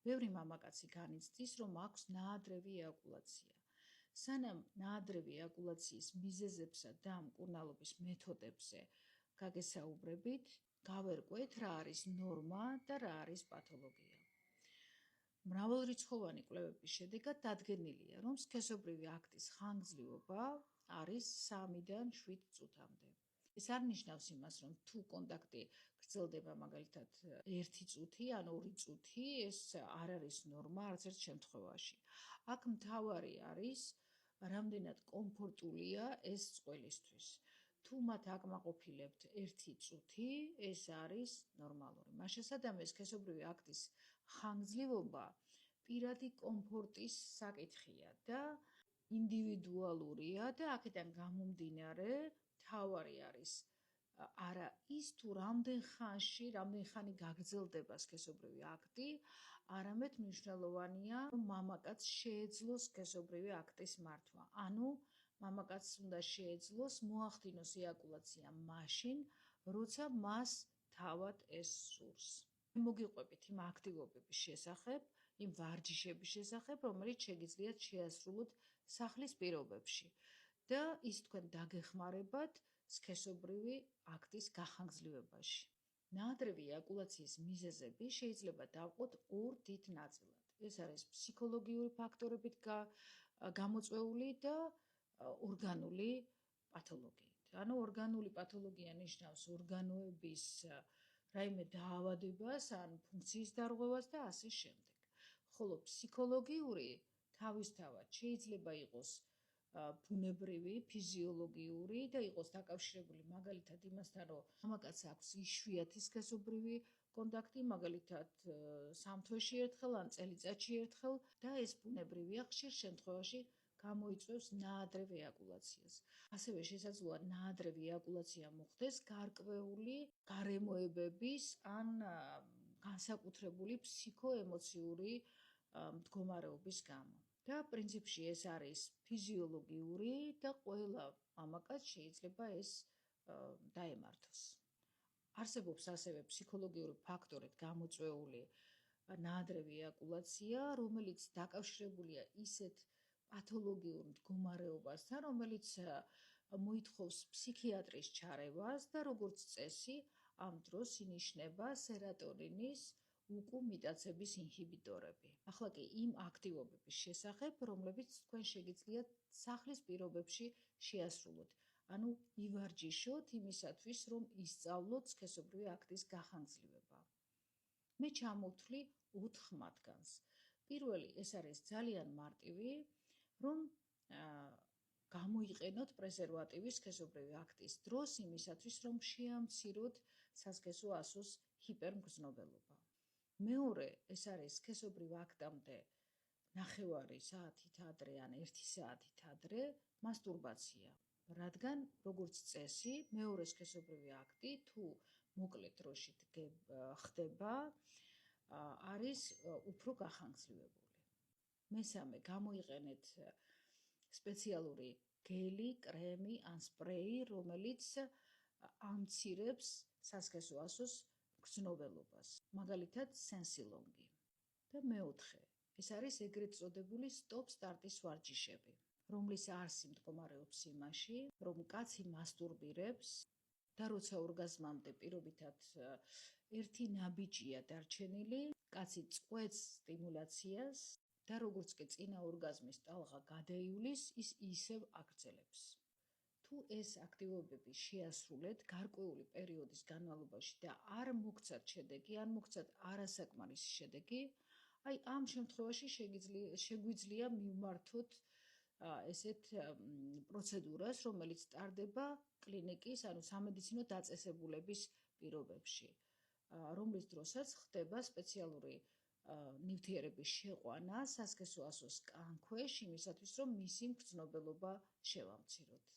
ბევრი მამაკაცი განიცდის, რომ აქვს ნაადრევი ეაკულაცია. სანამ ნაადრევი ეაკულაციის მიზეზებსა და მკურნალობის მეთოდებზე გაგესაუბრებით, გავერკვეთ რა არის ნორმა და რა არის პათოლოგია. მრავალრიცხოვანი კვლევების შედეგად დადგენილია, რომ სქესობრივი აქტის ხანგრძლივობა არის 3-დან 7 წუთამდე. ეს არ ნიშნავს იმას, რომ თუ კონტაქტი გრძელდება მაგალითად 1 წუთი ან 2 წუთი, ეს არ არის ნორმა არც ერთ შემთხვევაში. აქ მთავარი არის, რამდენად კომფორტულია ეს წყვილისთვის. თუ მათ აკმაყოფილებთ 1 წუთი, ეს არის ნორმალური. მაშასადამე სქესობრივი აქტის ხანგრძლივობა პირადი კომფორტის საკითხია და ინდივიდუალურია და აქედან გამომდინარე თავარი არის არა ის თუ რამდენ ხანი გაგრძელდება სქესობრივი აქტი, არამედ მნიშვნელოვანია, რომ მამაკაცს შეეძლოს სქესობრივი აქტის მართვა. ანუ მამაკაცს უნდა შეეძლოს მოახდინოს ეაკულაცია მაშინ, როცა მას თავად ეს სურს. მოგიყვებით იმ აქტივობების შესახებ, იმ ვარჯიშების შესახებ, რომელიც შეგიძლიათ შეასრულოთ სახლის პირობებში და ის თქვენ დაგეხმარებათ სქესობრივი აქტის გახანგრძლივებაში. ნაადრევი ეაკულაციის მიზეზები შეიძლება დავყოთ 2 დიდ ნაწილად. ეს არის ფსიქოლოგიური ფაქტორებით გამოწვეული და ორგანული პათოლოგიით. ანუ ორგანული პათოლოგია ნიშნავს ორგანოების რაიმე დაავადებას ან ფუნქციის დარღვევას და ასე შემდეგ. ხოლო ფსიქოლოგიური თავისთავად შეიძლება იყოს ბუნებრივი, ფიზიოლოგიური და იყოს დაკავშირებული მაგალითად იმასთან, რომ მამაკაცს აქვს იშვიათი სქესობრივი კონტაქტი, მაგალითად 3 თვეში ერთხელ ან წელიწადში ერთხელ და ეს ბუნებრივია, ხშირ შემთხვევაში გამოიწვევს ნაადრევ ეაკულაციას. ასევე შესაძლოა ნაადრევი ეაკულაცია მოხდეს გარკვეული გარემოებების ან განსაკუთრებული ფსიქოემოციური მდგომარეობის გამო. და პრინციპში ეს არის ფიზიოლოგიური და ყველა მამაკაცს შეიძლება ეს დაემართოს. არსებობს ასევე ფსიქოლოგიური ფაქტორით გამოწვეული ნაადრევი ეაკულაცია, რომელიც დაკავშირებულია ისეთ პათოლოგიურ მდგომარეობასთან, რომელიც მოითხოვს ფსიქიატრის ჩარევას და როგორც წესი, ამ დროს ინიშნება სერატონინის უკუ-მიტაცების ინჰიბიტორები. ახლა კი იმ აქტივობების შესახებ, რომლებიც თქვენ შეგიძლიათ სახლის პირობებში შეასრულოთ. ანუ ივარჯიშოთ იმისათვის, რომ ისწავლოთ სქესობრივი აქტის გახანგრძლივება. მე ჩამოვთვლი 4 მათგანს. პირველი, ეს არის ძალიან მარტივი, რომ გამოიყენოთ პრეზერვატივი სქესობრივი აქტის დროს იმისათვის, რომ შეამციროთ სასქესო ასოს ჰიპერმგრძნობელობა. მეორე, ეს არის სქესობრივ აქტამდე 9 საათით ადრე ან 1 საათით ადრე მასტურბაცია. რადგან, როგორც წესი, მეორე სქესობრივი აქტი, თუ მოკლე დროში ხდება, არის უფრო გახანგრძლივებული. მესამე, გამოიყენეთ სპეციალური გელი, კრემი ან სპრეი, რომელიც ამცირებს სასქესო ასოს გრძნობელობას, მაგალითად სენსილონგი. და მეოთხე, ეს არის ეგრეთ წოდებული სტოპ-სტარტის ვარჯიშები, რომლის არსი მდგომარეობს იმაში, რომ კაცი მასტურბირებს და როცა ორგაზმამდე პირობითად 1 ნაბიჯია დარჩენილი, კაცი წყვეტს სტიმულაციას და როგორც კი წინა ორგაზმის ტალღა გადაივლის, ის ისევ აგრძელებს. თუ ეს აქტივობები შეასრულეთ გარკვეული პერიოდის განმავლობაში და არ მოგცათ შედეგი, ან მოგცათ არასაკმარისი შედეგი, აი ამ შემთხვევაში შეგვიძლია მივმართოთ ესეთ პროცედურას, რომელიც ტარდება კლინიკის, ანუ სამედიცინო დაწესებულების პირობებში, რომლის დროსაც ხდება სპეციალური ნივთიერების შეყვანა სასქესო ასოს კანქვეშ, იმისათვის, რომ მისი მგრძნობელობა შევამციროთ.